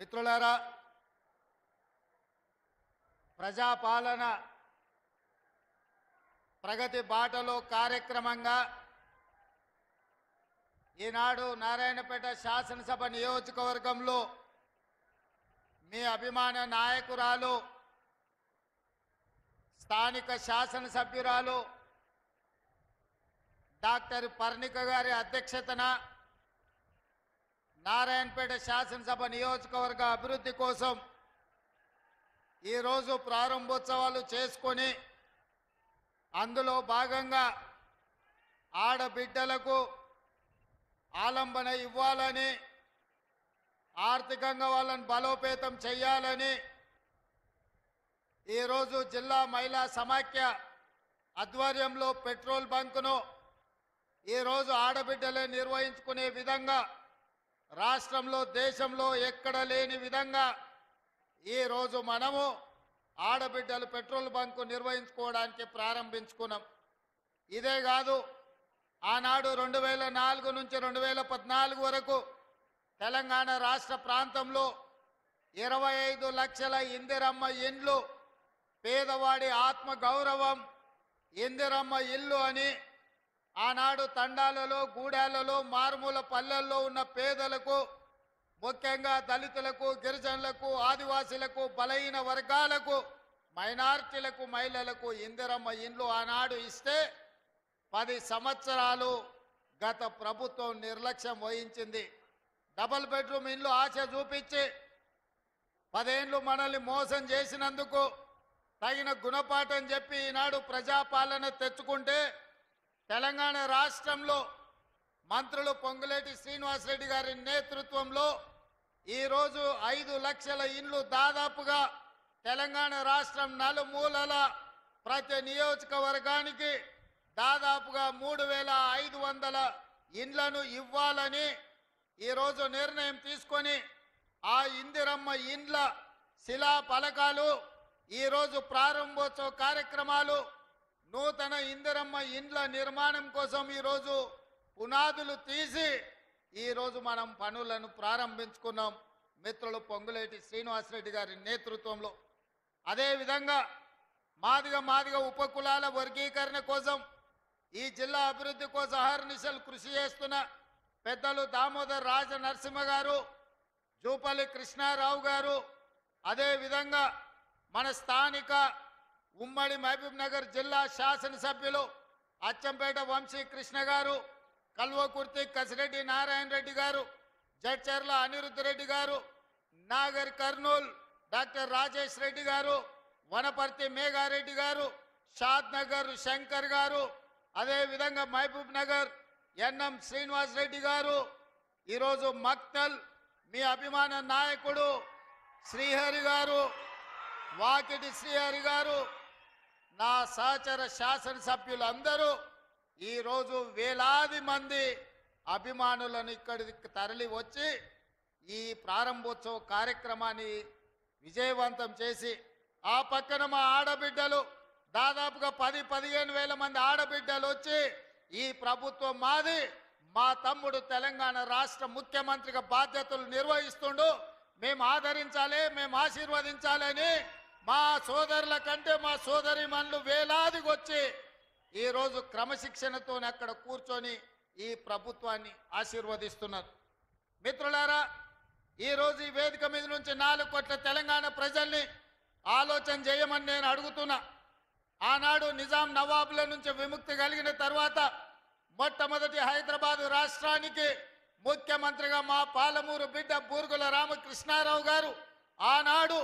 మిత్రులారా, ప్రజాపాలన ప్రగతి బాటలో కార్యక్రమంగా ఈనాడు నారాయణపేట శాసనసభ నియోజకవర్గంలో మీ అభిమాన నాయకురాలు స్థానిక శాసనసభ్యురాలు డాక్టర్ పర్ణిక గారి అధ్యక్షతన నారాయణపేట శాసనసభ నియోజకవర్గ అభివృద్ధి కోసం ఈరోజు ప్రారంభోత్సవాలు చేసుకొని అందులో భాగంగా ఆడబిడ్డలకు ఆలంబన ఇవ్వాలని, ఆర్థికంగా వాళ్ళని బలోపేతం చేయాలని ఈరోజు జిల్లా మహిళా సమాఖ్య ఆధ్వర్యంలో పెట్రోల్ బంకును ఈరోజు ఆడబిడ్డలే నిర్వహించుకునే విధంగా రాష్ట్రంలో దేశంలో ఎక్కడ లేని విధంగా ఈరోజు మనము ఆడబిడ్డలు పెట్రోల్ బంకు నిర్వహించుకోవడానికి ప్రారంభించుకున్నాం. ఇదే కాదు, ఆనాడు 2004 నుంచి 2014 వరకు తెలంగాణ రాష్ట్ర ప్రాంతంలో 25 లక్షల ఇందిరమ్మ ఇండ్లు, పేదవాడి ఆత్మ గౌరవం ఇందిరమ్మ ఇల్లు అని ఆనాడు తండాలలో, గూడాలలో, మారుమూల పల్లెల్లో ఉన్న పేదలకు, ముఖ్యంగా దళితులకు, గిరిజనులకు, ఆదివాసీలకు, బలహీన వర్గాలకు, మైనారిటీలకు, మహిళలకు ఇందిరమ్మ ఇండ్లు ఆనాడు ఇస్తే 10 సంవత్సరాలు గత ప్రభుత్వం నిర్లక్ష్యం వహించింది. డబుల్ బెడ్రూమ్ ఇండ్లు ఆశ చూపించి 10 ఏళ్ళు మనల్ని మోసం చేసినందుకు తగిన గుణపాఠం చెప్పి ఈనాడు ప్రజాపాలన తెచ్చుకుంటే తెలంగాణ రాష్ట్రంలో మంత్రులు పొంగులేటి శ్రీనివాసరెడ్డి గారి నేతృత్వంలో ఈరోజు 5 లక్షల ఇండ్లు దాదాపుగా తెలంగాణ రాష్ట్రం నలుమూలల ప్రతి నియోజకవర్గానికి దాదాపుగా 3500 ఇండ్లను ఇవ్వాలని ఈరోజు నిర్ణయం తీసుకొని ఆ ఇందిరమ్మ ఇండ్ల శిలా ఫలకాలు ఈరోజు ప్రారంభోత్సవ కార్యక్రమాలు, నూతన ఇందిరమ్మ ఇండ్ల నిర్మాణం కోసం ఈరోజు పునాదులు తీసి ఈరోజు మనం పనులను ప్రారంభించుకున్నాం మిత్రులు పొంగులేటి శ్రీనివాసరెడ్డి గారి నేతృత్వంలో. అదేవిధంగా మాదిగ ఉపకులాల వర్గీకరణ కోసం ఈ జిల్లా అభివృద్ధి కోసం అహర్నిశలు కృషి చేస్తున్న పెద్దలు దామోదర్ రాజ నరసింహ గారు, జూపల్లి కృష్ణారావు గారు, అదేవిధంగా మన స్థానిక ఉమ్మడి మహబూబ్ నగర్ జిల్లా శాసనసభ్యులు అచ్చంపేట వంశీ కృష్ణ గారు, కల్వకుర్తి కసిరెడ్డి నారాయణ రెడ్డి గారు, జడ్చర్ల అనిరుద్ధ రెడ్డి గారు, నాగర్ కర్నూల్ డాక్టర్ రాజేష్ రెడ్డి గారు, వనపర్తి మేఘారెడ్డి గారు, షాద్ నగర్ శంకర్ గారు, అదేవిధంగా మహబూబ్ నగర్ ఎన్ఎం శ్రీనివాస్ రెడ్డి గారు, ఈరోజు మక్తల్ మీ అభిమాన నాయకుడు శ్రీహరి గారు, వాకిటి శ్రీహరి గారు, నా సహచర శాసనసభ్యులందరూ ఈరోజు వేలాది మంది అభిమానులను ఇక్కడికి తరలి వచ్చి ఈ ప్రారంభోత్సవ కార్యక్రమాన్ని విజయవంతం చేసి, ఆ పక్కన మా ఆడబిడ్డలు దాదాపుగా 10-15 వేల మంది ఆడబిడ్డలు వచ్చి ఈ ప్రభుత్వం మాది, మా తమ్ముడు తెలంగాణ రాష్ట్ర ముఖ్యమంత్రిగా బాధ్యతలు నిర్వహిస్తుండు, మేము ఆదరించాలి, మేము ఆశీర్వదించాలని మా సోదరుల కంటే మా సోదరిమణులు వేలాదికి వచ్చి ఈరోజు క్రమశిక్షణతో అక్కడ కూర్చొని ఈ ప్రభుత్వాన్ని ఆశీర్వదిస్తున్నారు. మిత్రులారా, ఈరోజు ఈ వేదిక మీద నుంచి 4 కోట్ల తెలంగాణ ప్రజల్ని ఆలోచన చేయమని నేను అడుగుతున్నా. ఆనాడు నిజాం నవాబుల నుంచి విముక్తి కలిగిన తర్వాత మొట్టమొదటి హైదరాబాదు రాష్ట్రానికి ముఖ్యమంత్రిగా మా పాలమూరు బిడ్డ బూర్గుల రామకృష్ణారావు గారు ఆనాడు